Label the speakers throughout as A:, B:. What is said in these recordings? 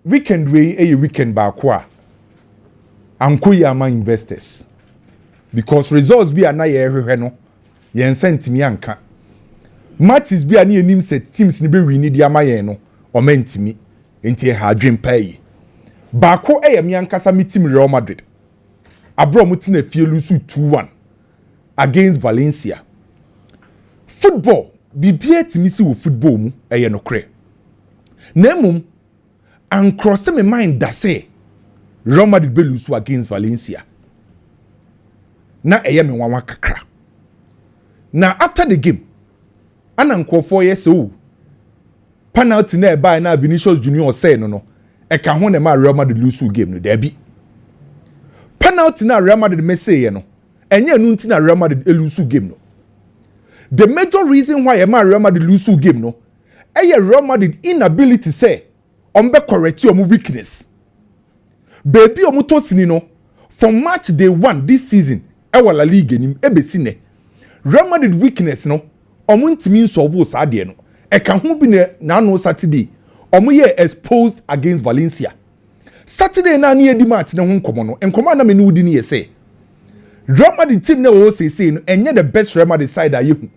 A: weekend way a weekend baako anko yama investors because results bi ana ye hwehwe no yen sentimi anka matches bi ani enim set teams ni be win di ama yen no o mentimi enti ha adwen pay baako mi ankasa mi team Real Madrid abro mo tina fie lusu 2-1 against Valencia. Football bibia timi si wo football mu no kre na mum and cross my mind that say Real Madrid be lose against Valencia. Na me wanwa kakra. Now after the game, ananko 4 years old. Penalty na by na Vinicius Junior say no. E ka ho na ma Real Madrid lose game no there be. Penalty na Real Madrid me say no. Enye no nti na Real Madrid lose game no. The major reason why ma Real Madrid lose game no, Real Madrid inability say ombe correct your weakness. Baby omutosini no from match day 1 this season ewa Laliga nim ebesine. Real Madrid weakness no omuntimi solve sade no. E ka ho bi na no Saturday omu ye exposed against Valencia. Saturday na ne edi match ne ho nkomo no. Nkomo na me no udi ne ye say Real Madrid team na o say no enye the best Real Madrid side ayehu.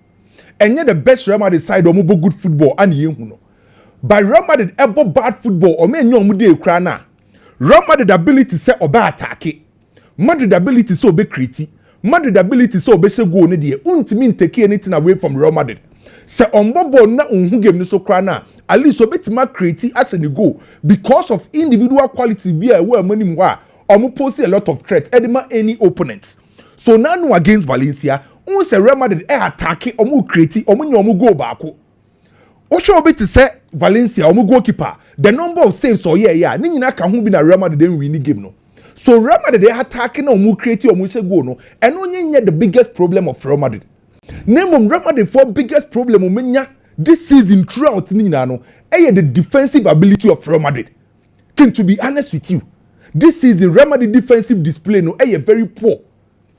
A: Enye the best Real Madrid side omu bo good football ani yehu no. By Real Madrid ebo bad football or men nyom dey kra na Real Madrid ability say oba attack Madrid ability so be create Madrid ability so be she goal ne dey untimi take anything away from Real Madrid say onbobo na unhu game ni so kra na at least obetima create as any goal because of individual quality be a we mani mu a omo pose a lot of threats edema any opponents so now no against Valencia un say Real Madrid attack omo create omo nyom goal baako Osho be to say Valencia omo goalkeeper the number of saves or yeah ni nyina ka ho bi na Real Madrid den win game no so Real Madrid dey attacking na omo create omo she goal no and onye the biggest problem of Real Madrid name Real Madrid for biggest problem omenya this season throughout ni nyina no the defensive ability of Real Madrid can to be honest with you this season Real Madrid defensive display no very poor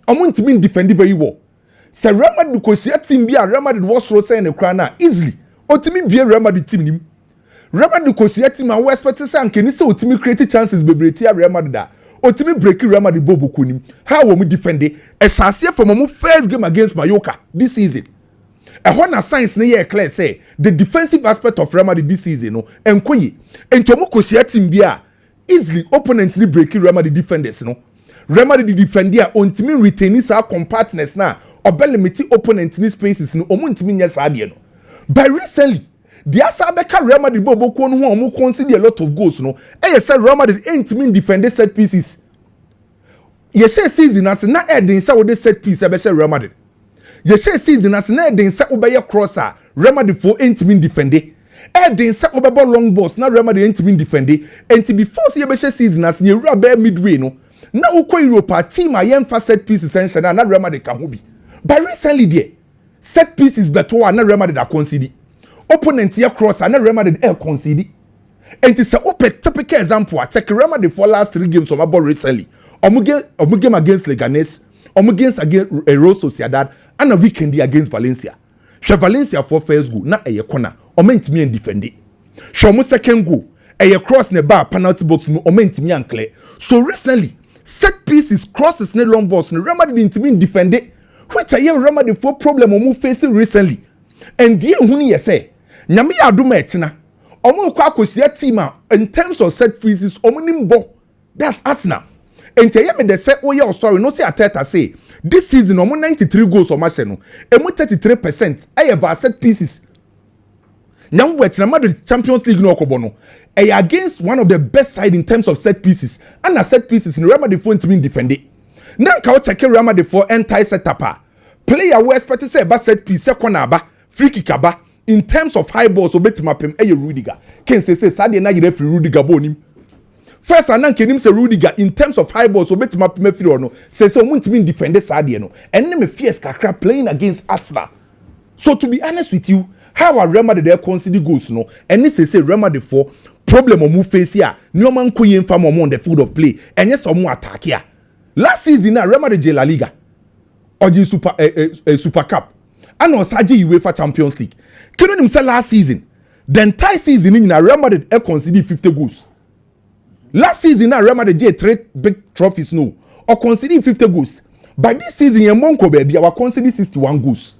A: omo ntimi defend very well say Real Madrid ko share team bi a Real Madrid was so say na kra na easily otimi bie Real Madrid team nim Real Madrid ko share team and we expect say ankeni say otimi create chances bebrete a Real Madrid da otimi break Real Madrid bobo konim how we defend e chance from our first game against Mallorca this season e ho na science na ye clear say the defensive aspect of Real Madrid this season no enkoyi entomo ko share team bia easily opponent ni break Real Madrid defenders no Real Madrid defender ontimi retain sa compactness na obelimiti opponent ni spaces no omuntimi nya sa de no. But recently, the Asabeka Real Madrid bobo ko no ho omo concede a lot of goals no. Say Real Madrid ain't mean defend set pieces. Ye share season as na edin say wo de set piece e be share Real Madrid. Ye share season as na edin say wo be ye crosser Real Madrid for ain't mean defend. Edin say wo be ball long balls na Real Madrid ain't mean defend. And before say ye be share season as ye Real be midway no. Na wo ko Europa team a ye mfa set piece essential na Real Madrid ka ho bi. But recently there set pieces better one na Real Madrid da concede. Opponent here cross and Real Madrid concede. And it's a typical example. I check Real Madrid for last 3 games of about recently. Omu game against Leganes, against Real Sociedad, and a weekend against Valencia. She Valencia for first goal, na a corner, or meant me and defend it. Show me second goal, a cross ne bar penalty box, or meant me and clear. So recently, set pieces crosses ne long balls, and Real Madrid into me defend it. Which I am Real Madrid for problem omu facing recently. And dear huni say, Nyami aduma etina. Omu kwa kosia team in terms of set pieces omu nimbo. That's Arsenal. And tell me they say oh yeah story no say Ateta say this season omu 93 goals or match no. Emu 33% have set pieces. Nyam wetina Madrid Champions League no okobono. Against one of the best side in terms of set pieces. And a set pieces in Real Madrid for to defend it. Now ka check Real Madrid for entire setup. Player we expect to say ba set piece corner ba free kick ba in terms of high balls obetima pem Rudiger. Ken say Sadia na you referee Rudiger bonim. First anan kenim say Rudiger in terms of high balls obetima pem free no say omuntimi defend Sadia no. And me fierce kakra playing against Arsenal. So to be honest with you, how are Real Madrid there consider goals no? And it say Real Madrid for problem omu face here. No man ko yen fam on the field of play. And yes omu attack here. Last season na Real Madrid Laliga or Super Cup and on Saji UEFA Champions League. Can you say last season? The entire season in Real Madrid conceded 50 goals. Last season, now Real Madrid get 3 big trophies no, or conceding 50 goals. But this season, in Monco baby, our conceding 61 goals.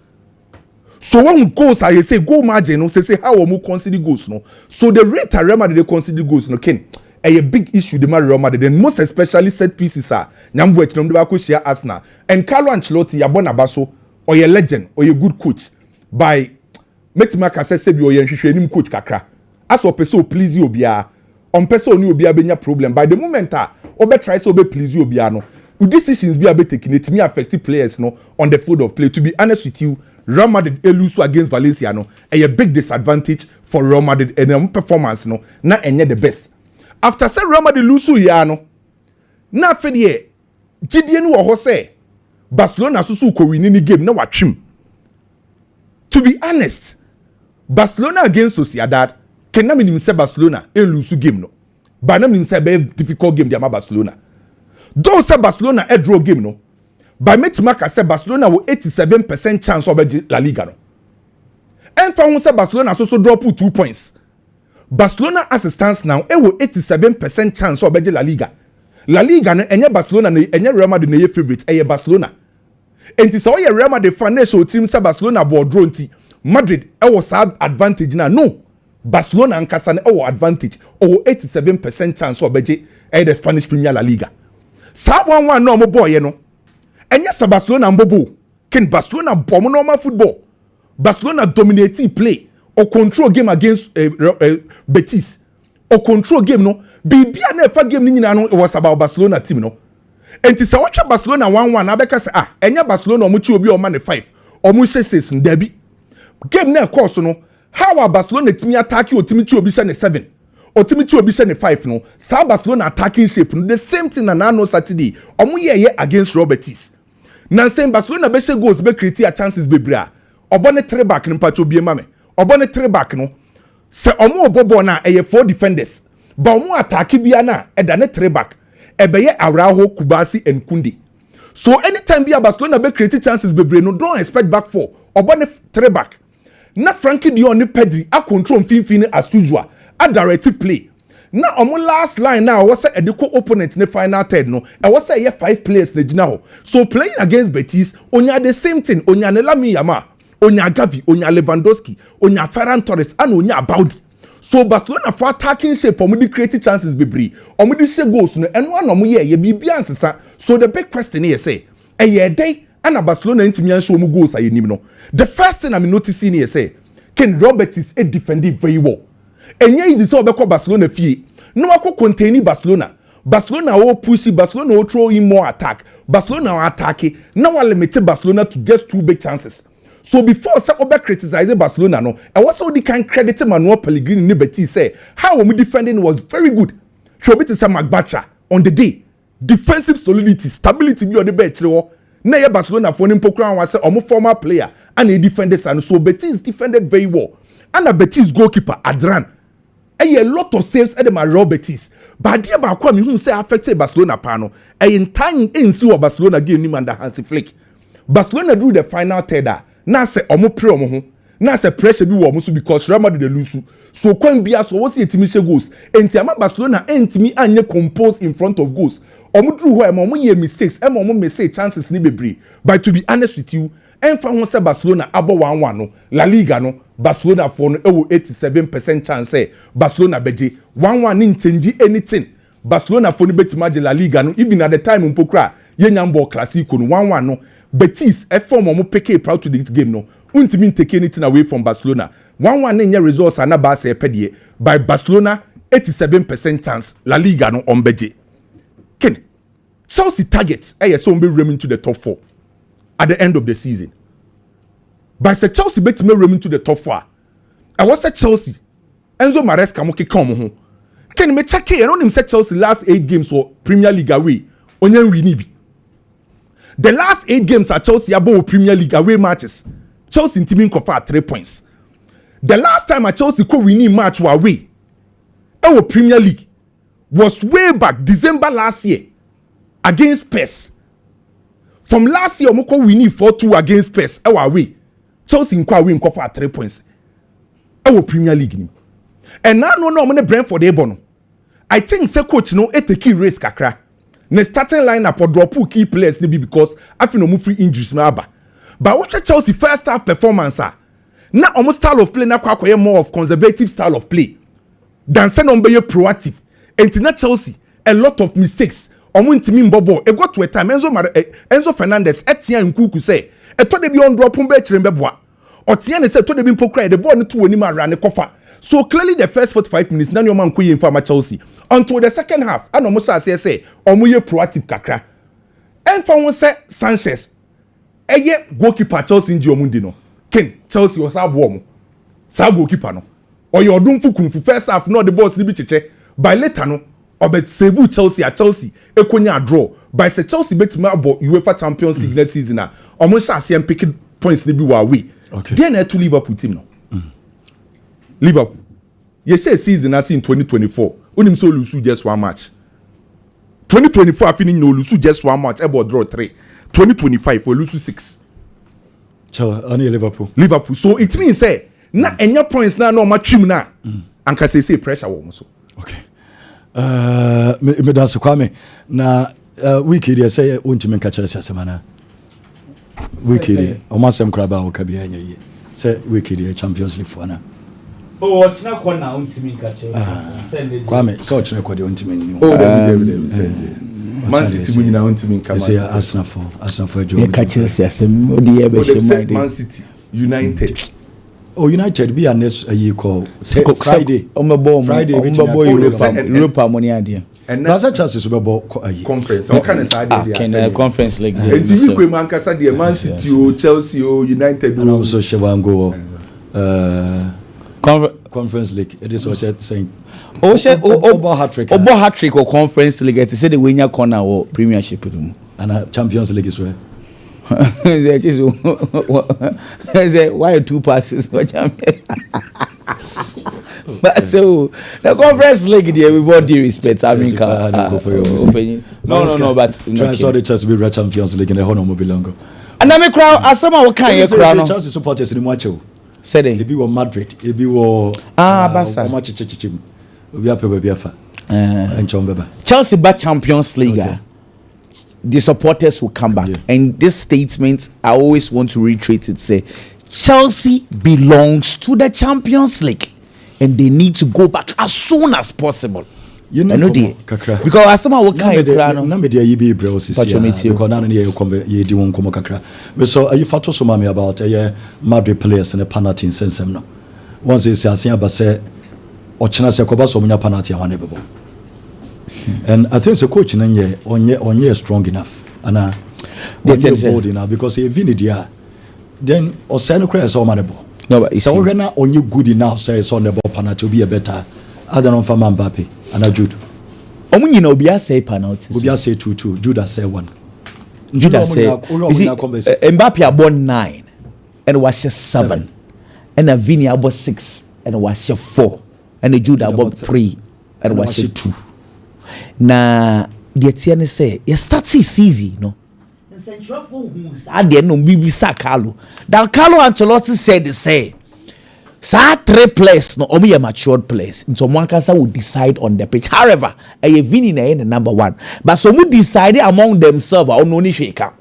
A: So when goals, I say goal margin, no, say how we concede goals no. So the rate at Real Madrid they concede goals no, Ken, a big issue the Real Madrid. Then most especially set pieces are Nyambo Echinomdebako share Arsenal and Carlo Ancelotti, Yabona Basso, or a legend or a good coach by Metimaka says you or a coach kakra. As for person please you obia. On person you be a problem. By the moment obe try so be please you obiano. Decisions be a bit taken it me affect players no on the field of play. To be honest with you, Real Madrid lose against Valencia no a big disadvantage for Real Madrid and their performance no na enye the best. After say Real Madrid lose here no na fedie gidie no wo say Barcelona susu ko win ni game na watwim. To be honest, Barcelona against Sociedad can na minim say Barcelona lose game no. But na minim say be difficult game dia Barcelona. Don't say Barcelona a draw game no. By Metimaka say Barcelona with 87% chance of La Liga no. And for say Barcelona so drop 2 points. Barcelona as it stands now e with 87% chance of La Liga. La Liga no enye Barcelona no enye Real Madrid no favorite eye Barcelona. Enti say oye Real Madrid financial team say Barcelona board draw nti Madrid e was advantage na no. Barcelona and Casane e advantage or 87% chance of the Spanish Premier La Liga. Sa 1-1 no mo boy no. Enya sa Barcelona mbobo. Ken Barcelona bomb normal football. Barcelona dominating play or control game against Betis. Or control game no. Bibia na fa game ni nyina no it was about Barcelona team no. Enti sa watch Barcelona 1-1 abeka say enya Barcelona omo chi obi o man 5. Omo hye 6 ndabi. Game na course no. How are Barcelona team attacking or team chi obi hye 7? Or team chi obi hye 5 no. Sa Barcelona attacking shape no. The same thing na no Saturday. Omo ye against Betis. Na same Barcelona be she goals be create a chances be bra. Obone 3 back no pacho bie mame. Obone 3 back no. Se omo obobo na 4 defenders. Ba omo attack bia na e da ne 3 back. E be ye Araujo, Kubasi and Kundi. So anytime bia Barcelona be create chances be bra no don't expect back 4. Obone 3 back. Na Frankie Dion ni Pedri a control finfine as usual. A direct play. Na omo last line now was a deco opponent in the final third no. I was say 5 players na gina ho. So playing against Betis, onya the same thing. Onya Nelami Yama, onya Gavi, onya Lewandowski, onya Ferran Torres, and onya Baudi. So Barcelona for attacking shape, omudi create chances be bree. Omudi she goals no. And one omo ye be biansesa. So the big question here say, day and a Barcelona intimian show mu goals aye nim no. The first thing I'm noticing here say, Ken Robert is a defending very well. And yeah, is so because Barcelona fee. No ako containing Barcelona. Barcelona will push it, Barcelona will throw in more attack. Barcelona will attack it. Now I limited Barcelona to just 2 big chances. So before Sakoba criticizing Barcelona, no, I was all the kind credit Manuel Pellegrini in Betis say how we defending was very good. Chobit is Magbatra on the day. Defensive solidity, stability be on the bench. Na Barcelona for him Pokran was a former player and he defended and so Betis defended very well. And a Betis goalkeeper Adran. A lot of sales at the Real Betis. But dear Bakwami who say affected Barcelona pano. In time in see what Barcelona gave him under Hansi Flick. Barcelona drew the final third. Now say omo pre omo. Now say pressure be wo musu because Real Madrid dey lose. So kwan bia so what see timi she goals. Enti ama Barcelona entimi anye compose in front of goals. Omo drew ho omo ye mistakes. Omo mistake chances ni bebre. But to be honest with you, enfa ho say Barcelona abo 1-1 no. La Liga no. Barcelona for no 87% chance Barcelona beje 1-1 nin change anything. Barcelona for no bet imagine La Liga no even at the time mpokra ye nyambo classico no 1-1 no. Betis e form omo peke proud to this game no. Untimi take anything away from Barcelona. 1-1 nin results ana ba se pedie by Barcelona 87% chance La Liga no on beje. Ken Chelsea targets so be running to the top 4 at the end of the season. But say Chelsea bet me room into the top 4. I was at Chelsea. Enzo Maresca mo keka mo ho. Ken me check here. I don't say Chelsea last 8 games for Premier League away. Onyen win bi. The last 8 games at Chelsea abo Premier League away matches. Chelsea team confer 3 points. The last time at Chelsea co winning match were away. Our Premier League was way back December last year against Spurs. From last year omoko winning 4-2 against Spurs our away. Chelsea nkwa win for 3 points. Our Premier League. And now no money Brentford ebo no. I think say coach no e take risk kakra. Ne starting lineup or drop key players maybe because I feel no free injuries ma aba. But what Chelsea first half performance now almost style of play na kwa more of conservative style of play than say no be proactive. And na Chelsea a lot of mistakes. Omo ntimi mbobo e got to a time Enzo Fernandez etia nkuku say e to de bi on drop mbe chire mbeboa. Otia ne say to de bi mpokra the ball no to woni ma ra ne kofa. So clearly the first 45 minutes na nyoma nkoye mfa ma Chelsea until the second half and omo say omo ye proactive kakra. Enfa won say Sanchez eye goalkeeper Chelsea ndi omo ndi no. Ken Chelsea was abo omo. Sa goalkeeper no. Oye odumfu kunfu first half no the boss ni bi cheche by later no obet save Chelsea at Chelsea ekonya draw by say Chelsea betima abo UEFA Champions League next season na omo sha asem pick points ni bi wa we. Okay. Then to Liverpool team no. Liverpool. You say season as in 2024. Unim so lose just one match. 2024 I finish no lose just one match about draw 3. 2025 we lose 6.
B: So only Liverpool.
A: Liverpool. So it means say na enya points na no match him na. Anka say pressure wo so.
B: Okay. Me dance Kwame na weekend dey say untimi nka kire semana. Weekend o masem kraba o ka bia nya say weekend Champions League for na.
C: Oh, what's not corner untimi nka kire.
B: Kwame so chine ko de untimi ni.
A: Oh, David say. Man City mu nyina untimi nka
B: say Arsenal for
C: Joe. Nka kire asem odi e be shema
A: Man City United.
B: Oh, United be next year call Friday.
C: Friday Europa money idea.
A: And
B: that's a chance to be
A: conference. How can I
C: conference league?
A: And you go Man City, Man City, Chelsea, United,
B: and also Shewango conference league. It is what saying.
C: Obo hat-trick or conference league. To say the winner corner or premiership
B: and Champions League is where.
C: Why 2 passes? But so the conference league there with all due respect, I mean, no, but
B: try saw the chance to be Champions League in the Honor Mobilongo.
C: And I'm a crowd as some of kind
B: of Chelsea supporters in Macho.
C: Said it
B: be Madrid, it be Barca. We are Pebefa and Chombeba.
C: Chelsea back Champions League. Okay. The supporters will come back, and this statement I always want to reiterate it. Say Chelsea belongs to the Champions League, and they need to go back as soon as possible.
B: You know,
C: because as someone will come
B: na me dey be bros is because na you come you di won come kakra. Me so you fato so mama about Madrid players and the penalty in sense no. Once they say asia ba say ochina se koba so munya penalty a bebo. And I think the coach onye strong enough and bold enough because if Vini dia then Osano cry so manable.
C: No, but
B: so we're not only good enough say it's on the ball penalty to be a better other than for Mbappe and Jude.
C: Omunyi na obi say penalty.
B: Obi say 2-2. Jude say 1.
C: Jude say Mbappe about 9 and was 7 and Vini about 6 and was 4 and Jude about 3 and was 2. Na the tiane say you start season no central who's at the no BBC Carlo that Carlo Ancelotti said say 3 players no omo matured players into one kasa will decide on the pitch. However a Vini na the number 1 but so mu decide among themselves or no ni sheka.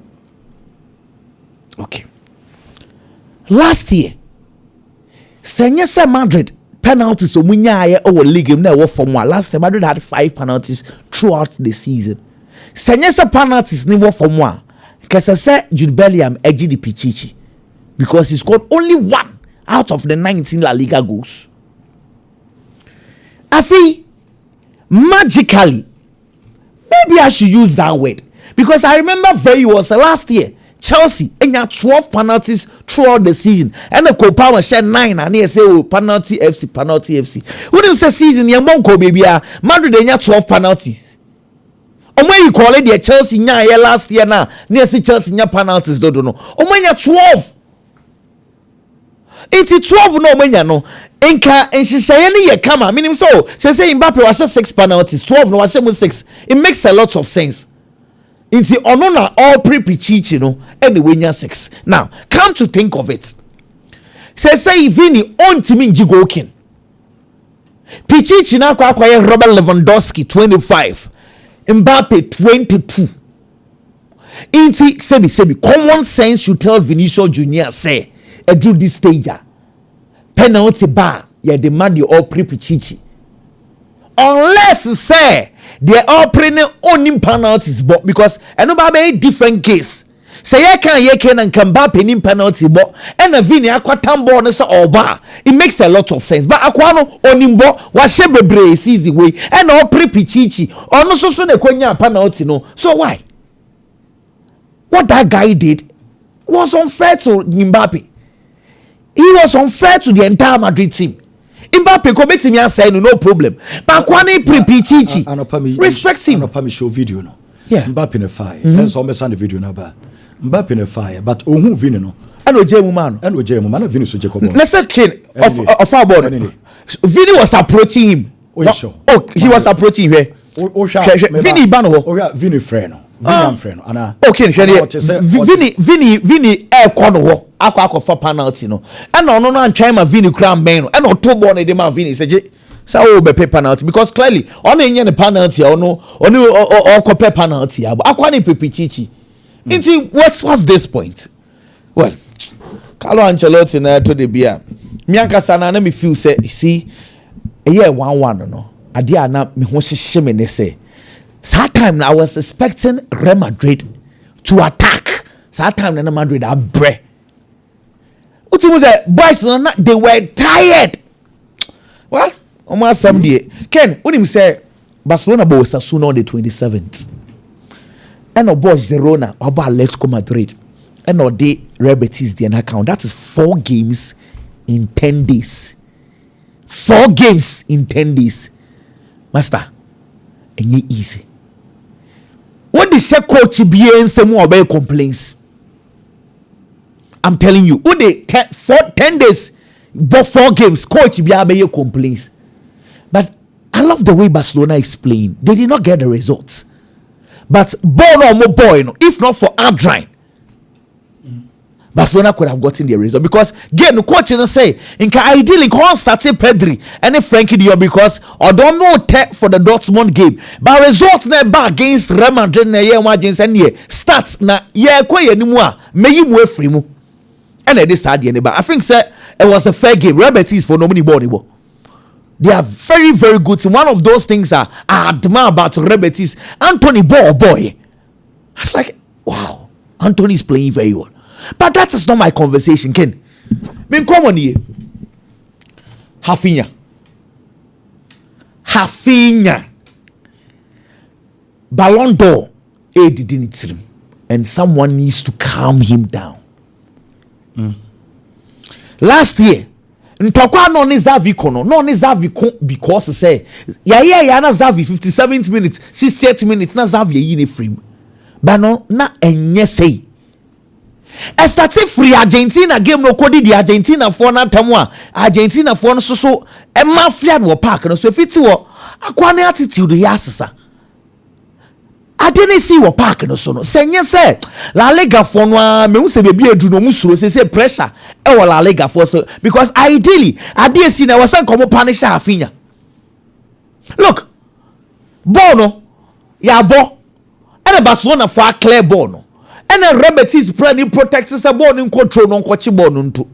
C: Okay, last year Senyesa Madrid penalties so munya our league na wo form one. Last time Madrid had 5 penalties throughout the season. Senyesa penalties ni wo form one. Kesa say Jude Bellingham edgy the Pichichi because he scored only 1 out of the 19 La Liga goals. I feel magically maybe I should use that word because I remember very well last year Chelsea and 12 penalties throughout the season and the Copa was share 9 and they say penalty FC when you say season you monko baby Madrid and 12 penalties and when you call it the Chelsea nya last year now near see Chelsea nya penalties don't know when you 12 it's 12 no menya no enka enhyehyɛ ne yɛ kama meaning so say Mbappe was 6 penalties 12 no was 6 it makes a lot of sense. Inti ono na all pre-pichichi no anyway nya 6. Now come to think of it say Vini ontimi nji goalking Pichichi na kwa Robert Lewandowski 25, Mbappe 22. Inti sebi common sense should tell Vinicius Junior say do this stage penalty bar ya demand you all pre Pichichi unless say they all playing only penalties but because another different case say ye can and Mbappe in penalty but and a Vini aquatambo no say oba it makes a lot of sense but akwano onimbo wa shebebre easy way and all pre Pichichi or no so ne kwanya penalty no so why what that guy did was unfair to Mbappe. He was unfair to the entire Madrid team. Mbappe commit me and say no problem. But Kwani Pichichi respect him.
B: I show video no.
C: Yeah.
B: Mbappe in a fire. Hence I send the video now. Mbappe in a fire. But who Vini no?
C: And Ojemu man.
B: And Ojemu man. Vini so Jacob.
C: Let's say king of our board. Vini was approaching him.
B: Oh sure.
C: Oh, he was approaching here. Vini bano.
B: Oh yeah, Vini friend. Friend,
C: okay, Vini air corner ho akwa for penalty no and no antwa ma Vini kra man no and no to ball na dey ma Vini say o be penalty because clearly on enye the penalty or copy penalty akwa ni Pichichi nti what's this point well Carlo Ancelotti na to the beer me ankasa na me feel say see a year 1-1 no ade ana me ho hyehye me ne say that time I was expecting Real Madrid to attack. That time Real Madrid are bre. What was that? Boys, they were tired. Well, almost someday. Ken, what him say? Barcelona was Osasuna on the 27th. And no boys Zerona about Atletico Madrid. And no day Real Betis the account. That is 4 games in 10 days. 4 games in 10 days. Master, ain't easy. What the say coach be in some more about complaints? I'm telling you, what the 10 days, but 4 games, coach be about complaints. But I love the way Barcelona is playing. They did not get the results. But boy, if not for Adrien, Barcelona could have gotten the result because again the coach say ideally can't start Pedri and Frankie Dior because I don't know for the Dortmund game but results never against Real Madrid na year against any starts na year kwa ni mu a meyi mu afri mu and it is sad but I think say it was a fair game. Real Betis for no money ball. They are very very good. One of those things I admire about Real Betis, Anthony boy. It's like wow, Anthony is playing very well. But that is not my conversation, Ken. Men come on here. Rafinha. Ballon d'Or. And someone needs to calm him down. Last year, ntokwa no ni Xavi kono. No ni Xavi because say ya na Xavi 57th minute, 60th minute na Xavi yi ne frame. But no na enye say. Estati free Argentina game no kodi di Argentina for na tamu a Argentina for no so e mafia no park no so fiti wo akwane attitude ya asesa adene si wo park no so no senye se La Liga for no me hu se bebi edu no musuro se pressure e wo La Liga for so because ideally ade si na was come punish Rafinha. Look ball no ya ball and Barcelona for a clear ball no and a rabbit is planning protects a ball in control non coach ball nto.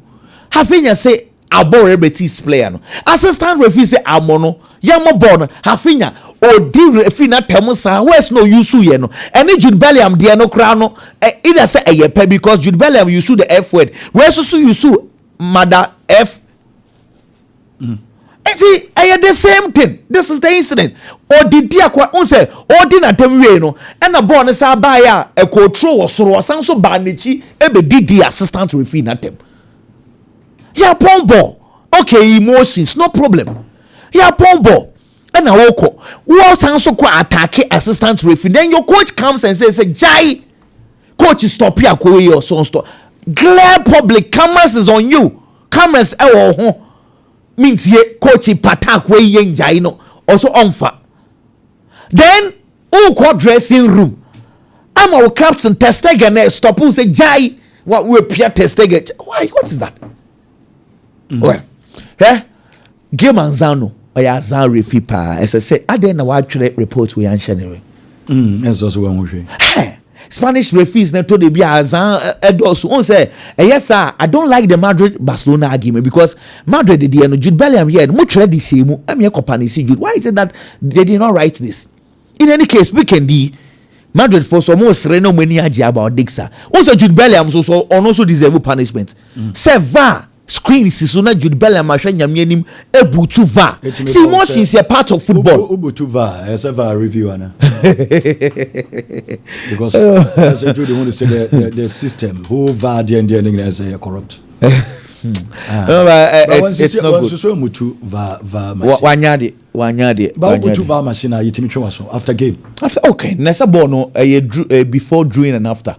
C: Rafinha say abo rabbit is player no. Assistant referee say amono yamo ball no. Rafinha o di referee na temusa where's no yusu ye no. Any Jude Bellingham de no kra no either say a pe because Jude Bellingham yusu the F word. Where's so yusu mother F. See, the same thing. This is the incident. Or did dia kwa unse or did na temwe no and a born sa ba ya e control or so so banichi ebe didi assistant referee na tem. Ya pombo. Okay, emotions, no problem. Ya pombo. And a woko. Wo san so kwa attack assistant referee. Then your coach comes and says, "Jai, coach stop here ko your son stop." Glare public cameras is on you. Cameras ho. Means ye coach patak we yenjai no also onfa. Then who call dressing room? I'm our captain Testegen stop who say Jai what we Pierre Testegen. Why what is that? Well, game Manzano oya Azan refi pa as I say aden na wa twere report we anhye ne
B: Enso so wan hwe
C: Spanish referees na to dey be Azan edosu on say yes sir I don't like the Madrid Barcelona argument because Madrid dey no Jude Bellingham here mo twere di same am here company see Jude why is it that they did not write this in any case we can be Madrid for some more sereno many about Dixa also Jude Bellingham so also deserve punishment Seva screen so na Jude Bellingham ahwe nyame anim ebutu va see emotions is a part of football
B: ebutu va as a review ana because as I do the want to say the system who va the ending as a corrupt
C: it's not good
B: so mutu va
C: wanyade
B: but mutu va machine yitimi twa so after game
C: after okay nessa ball no before during and after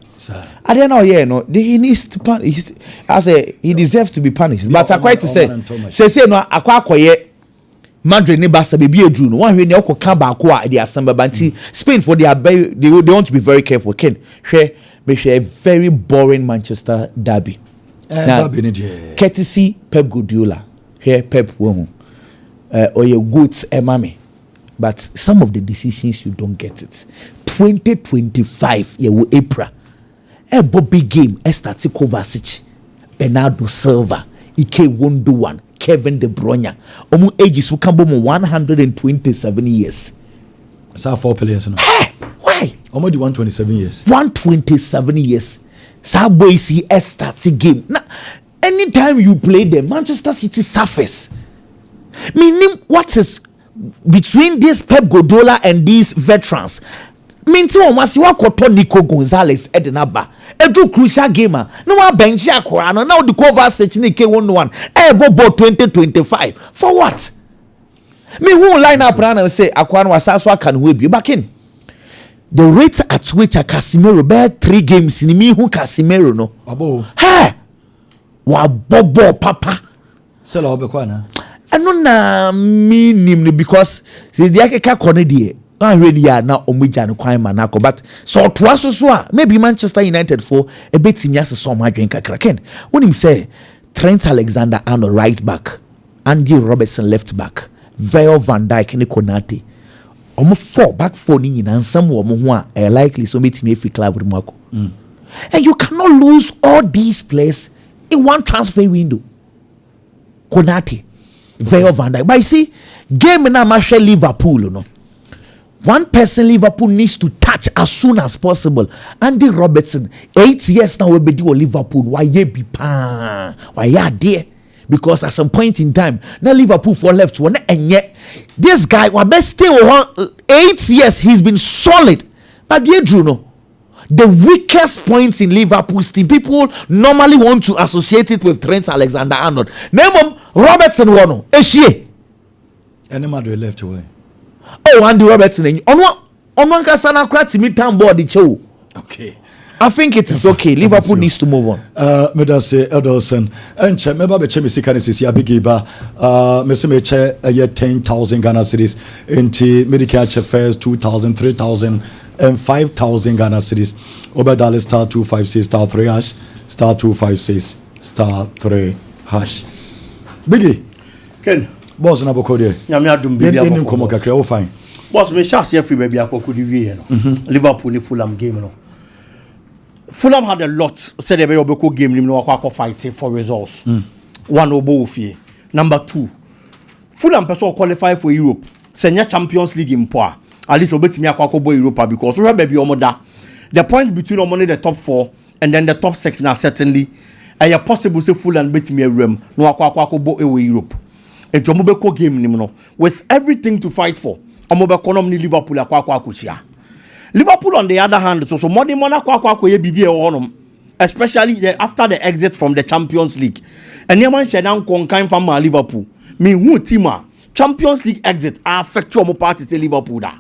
C: I don't know no he needs to punish I say he deserves to be punished but I quite to say no akwakoye Madrid ne Barca be edru no one hwe ne okoka ba ko a they assemble banti Spain for they want to be very careful Ken hwe a very boring Manchester derby courtesy Pep Guardiola here Pep won or your goods emame but some of the decisions you don't get it 2025 year April a bobby game Estati Kovacic Bernardo Silva Ike Wonduwan Kevin De Bruyne omu ages who can be 127 years
B: so 4 players no
C: why
B: omu di 127 years
C: 127 years so boy see Estati game now anytime you play the Manchester City surface meaning what is between this Pep Guardiola and these veterans minti o masi wa koto Nico Gonzalez Edenaba edu crucial gamer no wa bench akora no now the cover search ni K11 bobo 2025 for what me who line up and say akwa no asaso can we be back in the rate at which a Casemiro bear 3 games ni me who Casemiro no
B: abo
C: wa bobo papa
B: sela obekwa na
C: eno na minimum because see the akeka konedie I really are now omija no kwan manako but so to so maybe Manchester United for a bit simias so madwen kakra ken when him say Trent Alexander-Arnold right back Andy Robertson left back Virgil van Dijk ne Konate omo 4 back 4 ni nyina nsam wo mo ho a likely so metimi efi club remako and you cannot lose all these players in one transfer window Konate Virgil van Dijk but you see game na ma share Liverpool no one person Liverpool needs to touch as soon as possible. Andy Robertson, 8 years now will be doing Liverpool. Why ye be pan? Why ya there? Because at some point in time, now Liverpool for left one and yet this guy was best still 8 years he's been solid. But you do know the weakest points in Liverpool's team. People normally want to associate it with Trent Alexander-Arnold. Name him Robertson one. Eshe.
B: And the Madrid left away.
C: Oh, Andy Robertson. On Kasana Krati midterm board the show.
B: Okay.
C: I think it is okay. Liverpool needs to move on.
B: Me da say Edelson. Enche me ba be che me sika ne sisi abigiba. Me se me che 10,000 Ghana cedis. Enti medical che first 2,000, 3,000 and 5,000 Ghana cedis. Obadale star 256 star 3 hash star 256 star 3 hash. Biggie.
D: Ken.
B: Boss na boko de.
D: Nyame adum bibia
B: boko. Komo kakra o fine.
D: Boss me chance free baby akoko di wie no. Liverpool ni Fulham game no. Fulham had a lot said they be obeko game ni no akwa fight for results. One obo ofie. Number 2. Fulham person qualify for Europe. Senior Champions League in poa. At least obetimi akwa bo Europa because we baby omoda. The point between omo the top 4 and then the top 6 now certainly a possible say Fulham betimi awram no akwa bo ewe Europe. Et omobeko game ni no with everything to fight for. Omobeko no ni Liverpool akwa akuchia. Liverpool on the other hand so money mona kwa ye bibi e wonom especially after the exit from the Champions League. And the man shedan konkan from Liverpool. Me who team Champions League exit affect your party to Liverpool da.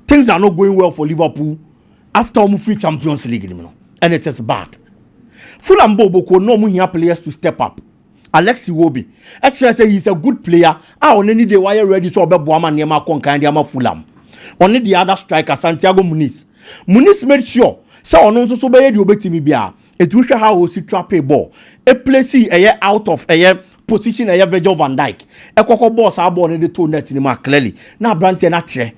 D: Things are not going well for Liverpool after free Champions League and it is bad. Fulham Bobo no mu here players to step up. Alexi Wobi actually say he's a good player. On any day why ready to obey Boama Nema konkan dia Fulham. Only the other striker Santiago Muniz made sure so on so be the obetimi bia it will show how we see trap a ball a place out of a position a Virgil van Dijk. A coco boss our born in the two net in the clearly. Now Branty and chair.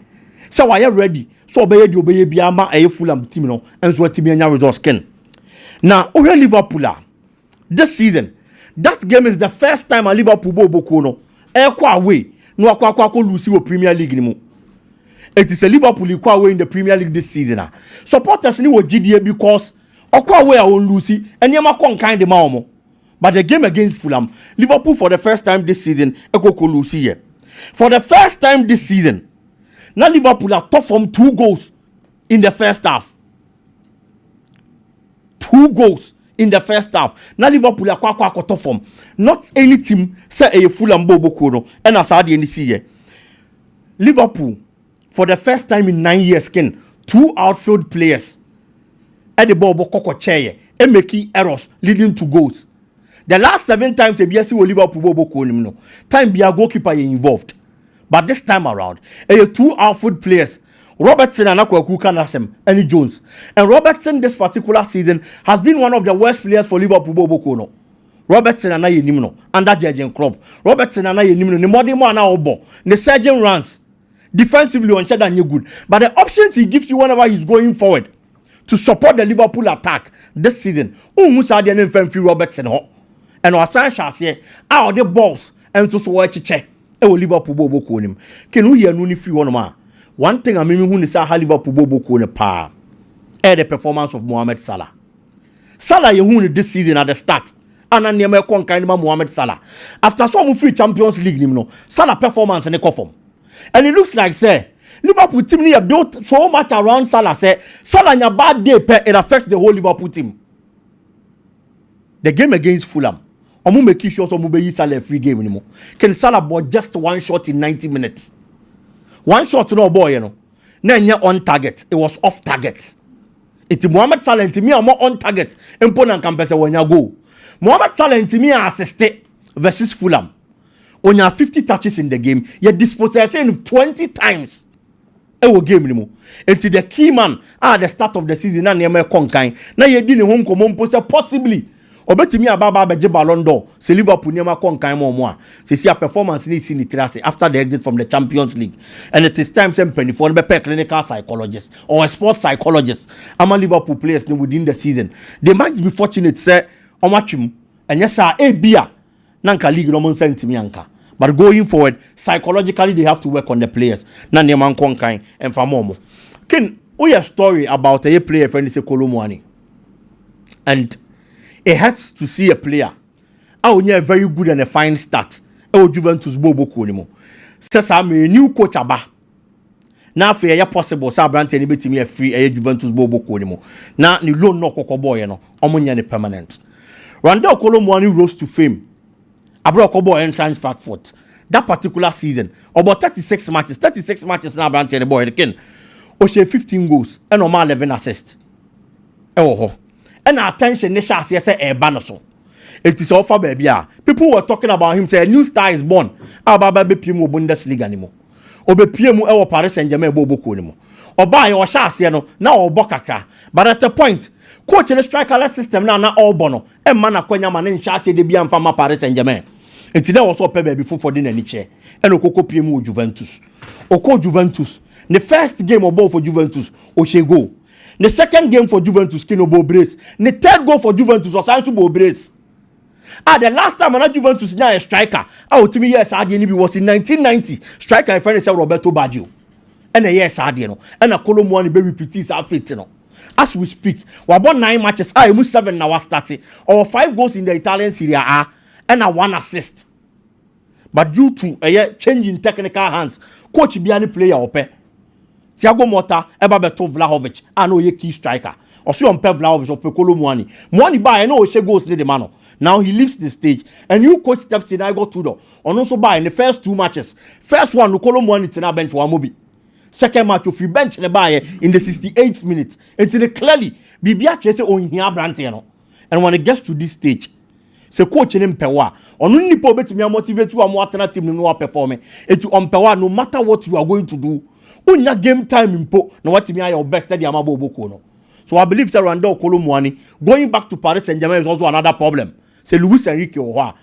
D: So I am ready. So obey you obey Biama a Fulham team no and so Timia results skin. Now over Liverpool this season. That game is the first time a Liverpool bokono. Ekwa away. No akwa lose the Premier League anymore. It is a Liverpool equal away in the Premier League this season. Supporters ni wo GDA because okwa away a won lose and yema kon kind the maumo. But the game against Fulham, Liverpool for the first time this season ekoko lose here. For the first time this season, now Liverpool are top from 2 goals in the first half. 2 goals in the first half. Now Liverpool are kwa top form. Not any team say a Fulham bobo kono and as I didn't see here. Liverpool for the first time in 9 years, 2 outfield players at the ball koko chair and making errors leading to goals. The last 7 times a BSC will Liverpool bobo kono no time be a goalkeeper involved, but this time around, 2 outfield players. Robertson and Akwaku Kanasem, and Jones. And Robertson this particular season has been one of the worst players for Liverpool bobo kono. Robertson and I Nimno under Jurgen Klopp. Robertson and I Nimno the modern man obo the surgeon runs. Defensively on than you good, but the options he gives you whenever he's going forward to support the Liverpool attack this season. Musa the name Robertson ho, and Wasan shall say out the balls and to so watch check. Liverpool bobo konim. Can you hear nuni free one ma? One thing I mean who is how Liverpool bobo kone pa. The performance of Mohamed Salah. Salah you this season at the start. And an near con kind of Mohamed Salah. After some free Champions League, Salah performance and a form. And it looks like, say, Liverpool team here built so much around Salah. Say, Salah in a bad day, it affects the whole Liverpool team. The game against Fulham, I'm making sure some will Salah free game anymore. Can Salah bought just 1 shot in 90 minutes? 1 shot, no boy, you know. Then you're on target. It was off target. It's Mohamed Salah and me are more on target. Important campus when you go. Mohamed Salah and me are assisted versus Fulham. When you have 50 touches in the game, you dispossessing 20 times. It will game anymore. Until the key man at the start of the season, and you're conquering. Now you're dealing home common possibly. Obeti me ababa beje Ballon d'Or. Se Liverpool nyama conquer more. Se see a performance needs in the after the exit from the Champions League. And it is time some penny for a clinical psychologist or a sports psychologist. I'm a Liverpool players within the season. They might be fortunate say omachim and yes sir a beer nanka league no mon sentimi anka. But going forward, psychologically, they have to work on the players. Nanyaman Konkai and Famomo. Ken, we have a story about a player friend is a Kolomwani. And it hurts to see a player. Oh, yeah, very good and a fine start. Oh, Juventus Bobo Konimo. Says I'm a new coach aba. Now for a possible Sabrant and bit me a free a Juventus Bobo Konimo. Now the loan no coco boy, no, Omunya permanent. Randall Kolomwani rose to fame. Abrokobo entrance Frankfurt. That particular season, about 36 matches now Branty and the boy again. Oshe 15 goals and normal 11 assists. Oh, and attention, Nesha says a banaso. It is all for baby. People were talking about him, say a new star is born. Ababa Pimu Bundesliga anymore. Obe Piemu Ewa Paris Saint Germain Bobo Konimo. Oba your Shasiano, now Obokaka. But at the point, coach in the strikerless system now all bono. And mana Kwenya man in Shasi de Bian Fama Paris Saint Germain. And today was up before for dinner any chair. And Okoko Piemu Juventus. Oko Juventus. The first game of ball for Juventus, Oshe go. The second game for Juventus, Kino Bo Brace. The third goal for Juventus was Santo Bo Brace. The last time I Juventus now a striker. To me, yes, RDNB was in 1990. Striker, friend is Roberto Baggio. And yes, RDNO. And a Colombo be repeats our fate, you know. As we speak, we have won 9 matches. I must 7 now starting. Or 5 goals in the Italian Serie A and a 1 assist. But due to a change in technical hands, coach Biani player ope. Thiago Motta, Ebabeto Vlahovic, I know ye key striker. Or so on Pe Vlahovic of Pecolo Mwani. Mwani by I know she goes to the man. Now he leaves the stage. And new coach steps in, I go to the. And also by in the first 2 matches. First one, Nukolo Mwani Tina bench Wamobi. Second match, if you bench the buyer in the 68th minute. Until they clearly, Bibia Chese on here Brantiano. And when it gets to this stage, so coach in Pewa. On only probably to me motivate you and more alternative no performing. And to Pewa, no matter what you are going to do. Unya game time impo no what me your best steady amabo boko no. So I believe that Randall Kolomwani going back to Paris Saint-Germain is also another problem. Say Luis Enrique Owa.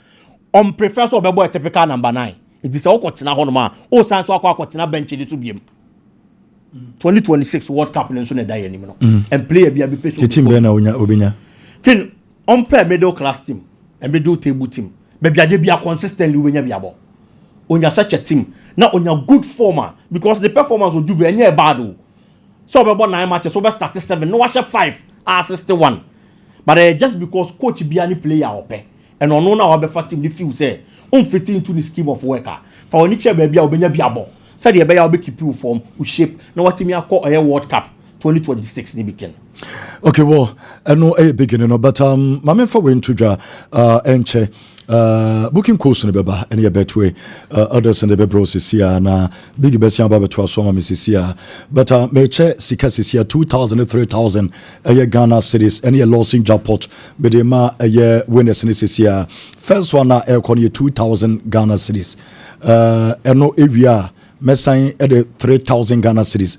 D: on prefer so be typical number 9 it is all kotina honoma o san so akwa kotina bench ni to biem 2026 World Cup nso na da yanim no and player bia be pay so
B: team be na obinya
D: kin on pair middle class team and middle table team be bia de bia consistently wenya bia bo onya such a team na onya good former because the performance of Juve enye bad o so be 9 matches so be start 7 no watch 5 assist 1 but just because coach bia ni player ope and ono na wa be fa team ni feel say on fit into the scheme of worker for oni che bia obenya bia bo said the bear will keep you form will shape now what me call a World Cup 2026 ni begin.
B: Okay, well, I know a beginning, but my for we into enche booking course in the beba any a better way others in the bebros here na big best yamba to so Mrs. here but me che sikas here 2,000 3,000 a year Ghana cedis any loss in jackpot but the ma a year winners in this year first one na air 2,000 Ghana cedis no area Messing at the 3,000 Ghana cedis